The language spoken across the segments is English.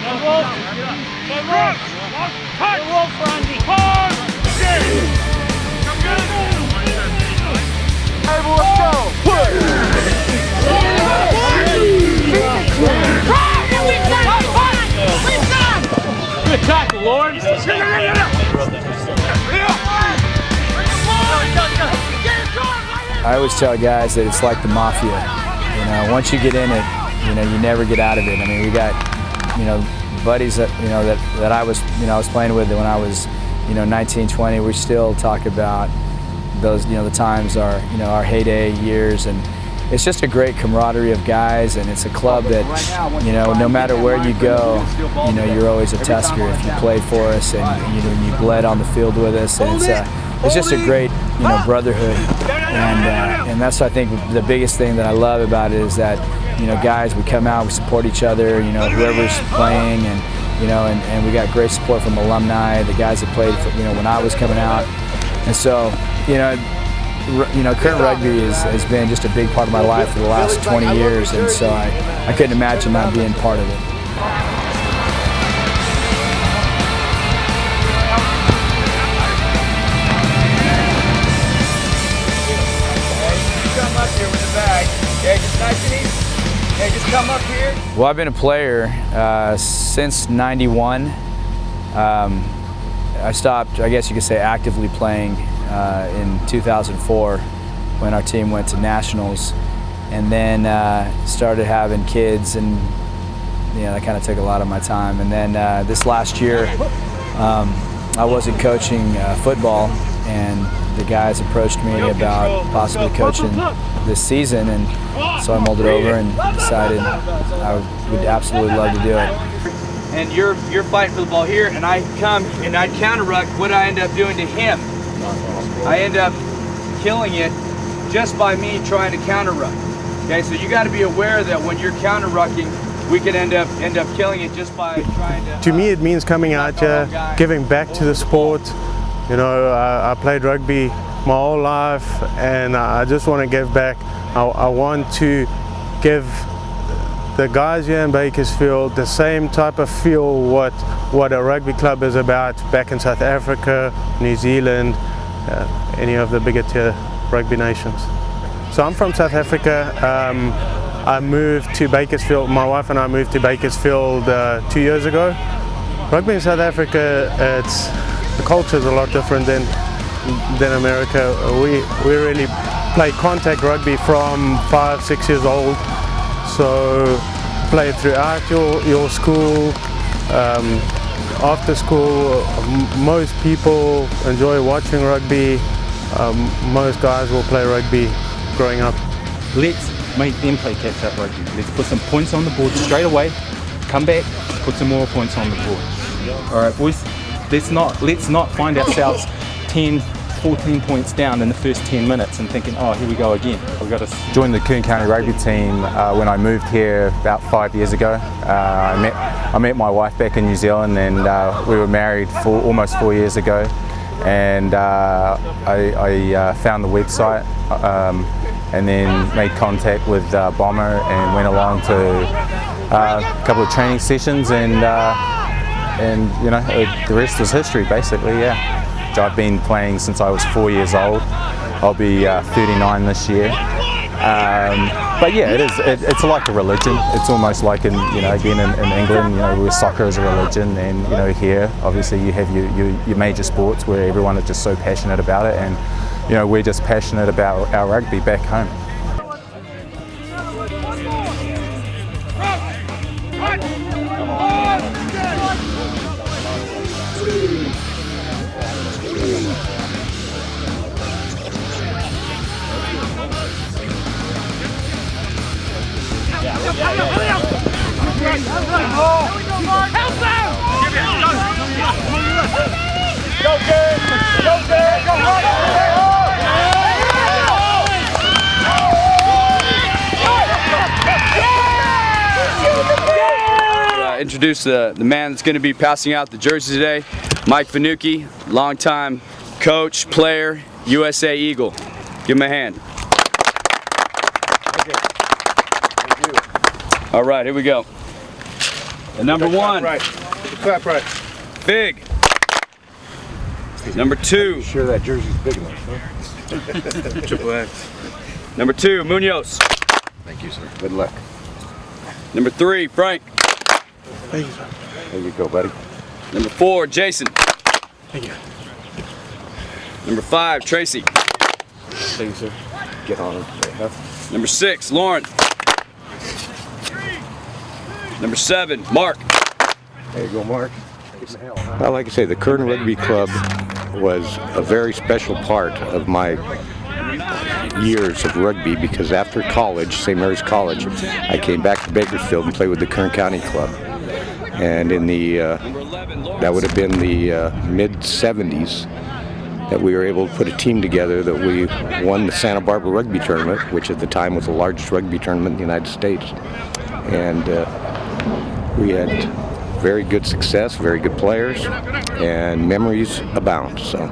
Good tackle, Lord. I always tell guys that it's like the mafia. You know, once you get in it, you know, you never get out of it. I mean, we got, you know, buddies that, you know, that I was, you know, I was playing with when I was, you know, 19, 20. We still talk about those, you know, the times, our heyday years, and it's just a great camaraderie of guys, and it's a club that, you know, no matter where you go, you know, you're always a Tusker if you played for us, and you know, you bled on the field with us, and it's just a great, you know, brotherhood, and that's, I think, the biggest thing that I love about it is that, you know, guys, we come out, we support each other, you know, whoever's playing, and you know, and we got great support from alumni, the guys that played, you know, when I was coming out, and so, you know, Kern Rugby has been just a big part of my life for the last 20 years, and so I couldn't imagine not being part of it. Come up here with the bag. Okay, just nice and easy. Okay, just come up here. Well, I've been a player since '91. I stopped, I guess you could say, actively playing in 2004 when our team went to nationals, and then started having kids, and you know, that kind of took a lot of my time. And then this last year I wasn't coaching football, and the guys approached me about possibly coaching this season, and so I mulled it over and decided I would absolutely love to do it. And you're fighting for the ball here, and I come and I counter ruck. What I end up doing to him, I end up killing it just by me trying to counter ruck. Okay, so you got to be aware that when you're counter rucking, we could end up killing it just by trying to. To me, it means coming out here, giving back to the sport. You know, I played rugby my whole life, and I just want to give back. I want to give the guys here in Bakersfield the same type of feel what a rugby club is about back in South Africa, New Zealand, any of the bigger tier rugby nations. So I'm from South Africa. I moved to Bakersfield. My wife and I moved to Bakersfield 2 years ago. Rugby in South Africa, the culture is a lot different than America. We really play contact rugby from 5-6 years old. So play throughout your school, after school. Most people enjoy watching rugby. Most guys will play rugby growing up. Let's make them play catch-up rugby. Let's put some points on the board straight away, come back, put some more points on the board. All right, boys, let's not find ourselves 10, 14 points down in the first 10 minutes and thinking, oh, here we go again. We've got to join the Kern County rugby team when I moved here about 5 years ago. I met my wife back in New Zealand, and we were married for almost 4 years ago. And I found the website and then made contact with Bomber and went along to a couple of training sessions, and you know, the rest was history basically. Yeah. I've been playing since I was 4 years old. I'll be 39 this year. But yeah, it's like a religion. It's almost like again in England, you know, where soccer is a religion, and you know, here obviously you have your major sports where everyone is just so passionate about it, and you know, we're just passionate about our rugby back home. Introduce the man that's going to be passing out the jersey today, Mike Finucchi, longtime coach, player, USA Eagle. Give him a hand. All right, here we go. And number one, Right. Clap right. Big. Number two, Sure that jersey's big enough, Triple X. number two, Munoz. Thank you, sir. Good luck. Number three, Frank. Thank you, sir. There you go, buddy. Number four, Jason. Thank you. Number five, Tracy. Thank you, sir. Get on it. Number six, Lauren. Number seven, Mark. There you go, Mark. Well, like I say, the Kern Rugby Club was a very special part of my years of rugby, because after college, St. Mary's College, I came back to Bakersfield and played with the Kern County Club. And in the, that would have been the mid-70s, that we were able to put a team together that we won the Santa Barbara Rugby Tournament, which at the time was the largest rugby tournament in the United States. And we had very good success, very good players, and memories abound. So.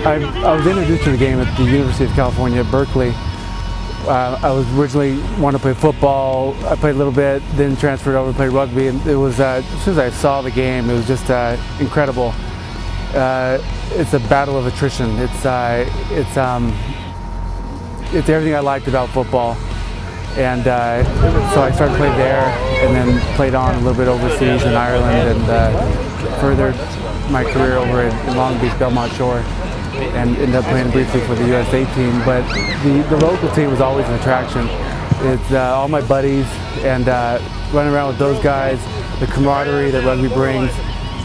I was introduced to the game at the University of California at Berkeley. I was originally wanted to play football. I played a little bit, then transferred over to play rugby, and it was as soon as I saw the game, it was just incredible. It's a battle of attrition. It's everything I liked about football, and so I started playing there, and then played on a little bit overseas in Ireland, and furthered my career over in Long Beach, Belmont Shore, and ended up playing briefly for the USA team. But the local team was always an attraction. It's all my buddies, and running around with those guys, the camaraderie that rugby brings.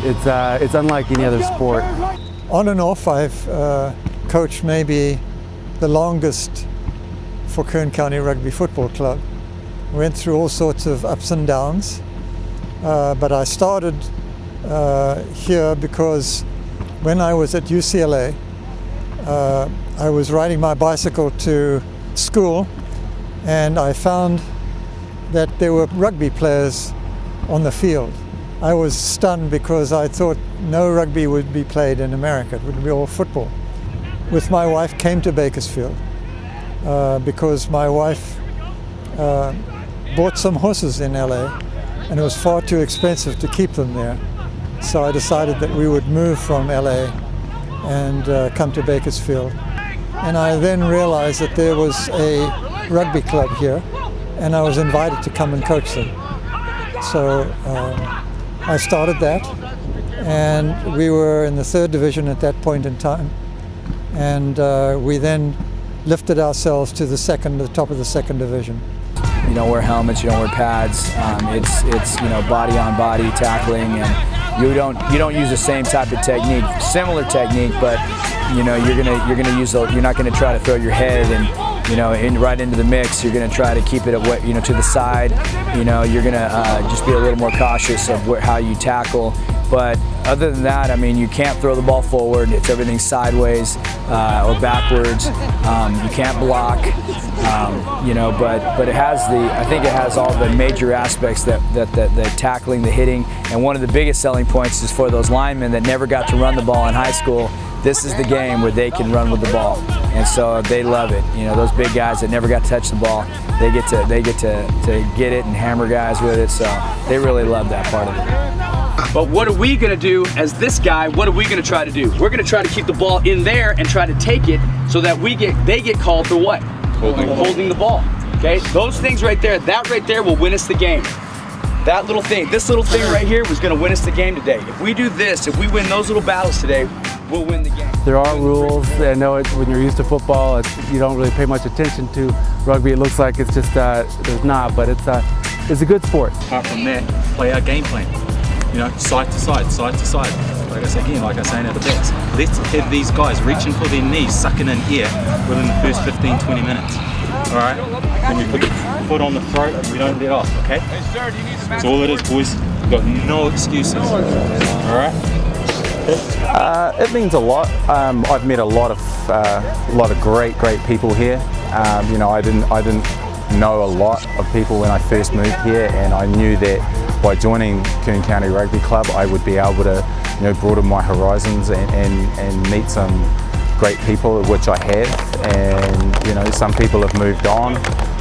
It's unlike any other sport. On and off, I've coached maybe the longest for Kern County Rugby Football Club. Went through all sorts of ups and downs, but I started here because when I was at UCLA, I was riding my bicycle to school, and I found that there were rugby players on the field. I was stunned because I thought no rugby would be played in America. It would be all football. With my wife, came to Bakersfield because my wife bought some horses in LA, and it was far too expensive to keep them there. So I decided that we would move from LA and come to Bakersfield. And I then realized that there was a rugby club here, and I was invited to come and coach them. So I started that, and we were in the 3rd division at that point in time. And we then lifted ourselves to the top of the 2nd division. You don't wear helmets, you don't wear pads. It's body on body tackling, and you don't use the same type of technique. Similar technique, but you're gonna use you're not gonna try to throw your head and right into the mix. You're gonna try to keep it away, to the side. You're gonna just be a little more cautious of how you tackle. But other than that, I mean, you can't throw the ball forward. It's everything sideways or backwards. You can't block. But it has I think it has all the major aspects that the tackling, the hitting, and one of the biggest selling points is for those linemen that never got to run the ball in high school. This is the game where they can run with the ball, and so they love it. Those big guys that never got to touch the ball, they get to get it and hammer guys with it. So they really love that part of it. But what are we gonna do as this guy? What are we gonna try to do? We're gonna try to keep the ball in there and try to take it so that they get called for what? Holding the ball. Okay, those things right there, that right there will win us the game. That little thing, this little thing right here was gonna win us the game today. If we do this, if we win those little battles today, we'll win the game. There are rules. I know when you're used to football, you don't really pay much attention to rugby. It looks like it's just there's not, but it's a good sport. Apart from that, play our game plan. Side to side, side to side. Like I say at the backs. Let's have these guys reaching for their knees, sucking in air within the first 15, 20 minutes. All right? When we put your foot on the throat, we don't let off, okay? That's all it is, boys. We've got no excuses. All right? It means a lot. I've met a lot of great people here. I didn't know a lot of people when I first moved here, and I knew that by joining Kern County Rugby Club, I would be able to broaden my horizons and meet some great people, which I have, and you know, some people have moved on,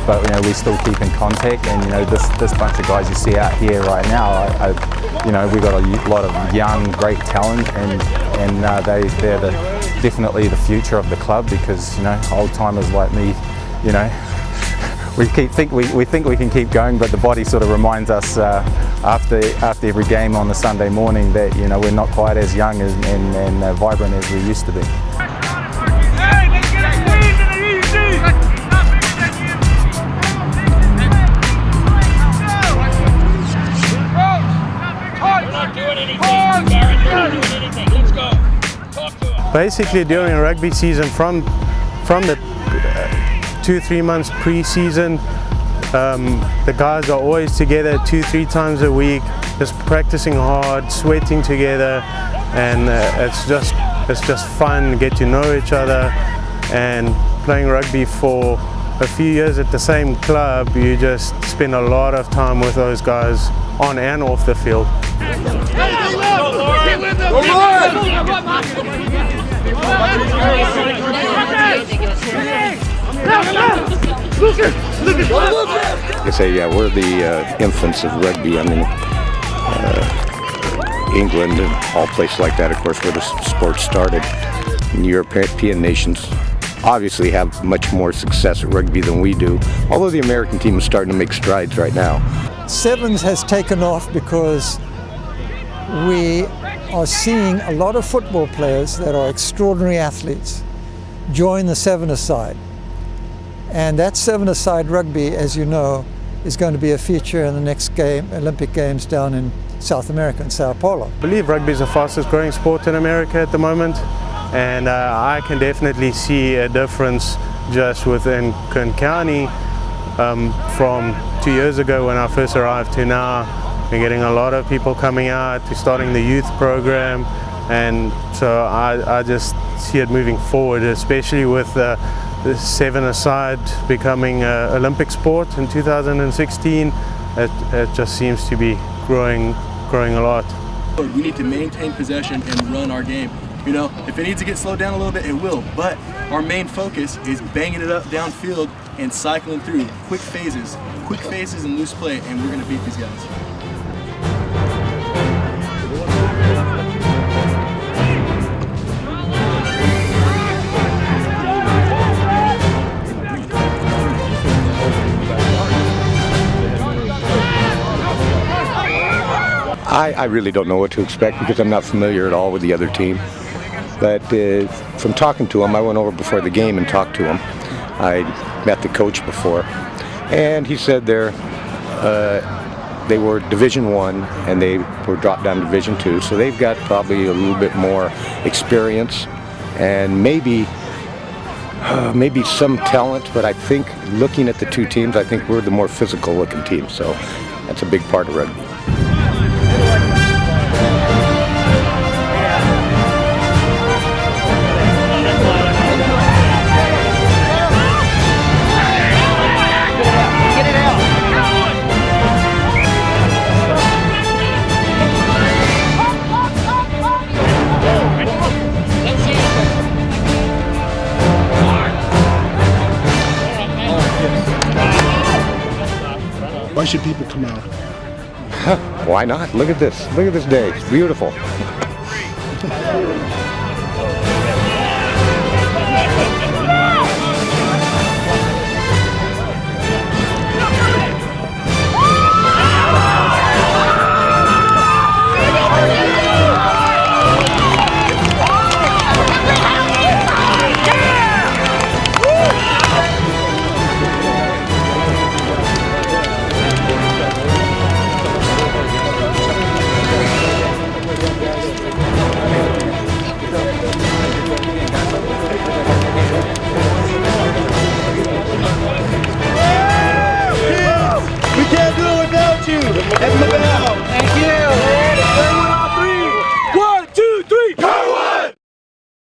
but you know, we still keep in contact. And you know, this bunch of guys you see out here right now, you know, we've got a lot of young, great talent, and they're definitely the future of the club, because you know, old timers like me, you know, we think we can keep going, but the body sort of reminds us after every game on the Sunday morning that, you know, we're not quite as young and vibrant as we used to be. Basically, during rugby season, from the 2-3 months pre-season, the guys are always together 2-3 times a week, just practicing hard, sweating together, and it's just fun. Get to know each other, and playing rugby for a few years at the same club, you just spend a lot of time with those guys on and off the field. I say, yeah, we're the infants of rugby. I mean, England and all places like that, of course, where the sport started. And European nations obviously have much more success at rugby than we do, although the American team is starting to make strides right now. Sevens has taken off because we are seeing a lot of football players that are extraordinary athletes join the seven-a-side. And that seven-a-side rugby, as you know, is going to be a feature in the next Olympic Games down in South America, in Sao Paulo. I believe rugby is the fastest growing sport in America at the moment, and I can definitely see a difference just within Kern County from 2 years ago when I first arrived to now. We're getting a lot of people coming out, we're starting the youth program, and so I just see it moving forward, especially with the seven-a-side becoming an Olympic sport in 2016. It just seems to be growing a lot. We need to maintain possession and run our game. You know, if it needs to get slowed down a little bit, it will, but our main focus is banging it up downfield and cycling through quick phases and loose play, and we're going to beat these guys. I really don't know what to expect because I'm not familiar at all with the other team. But from talking to him, I went over before the game and talked to him. I met the coach before, and he said they were Division I and they were dropped down to Division II, so they've got probably a little bit more experience and maybe some talent. But I think looking at the two teams, I think we're the more physical looking team, so that's a big part of rugby. Why should people come out? Why not? Look at this. Look at this day. It's beautiful.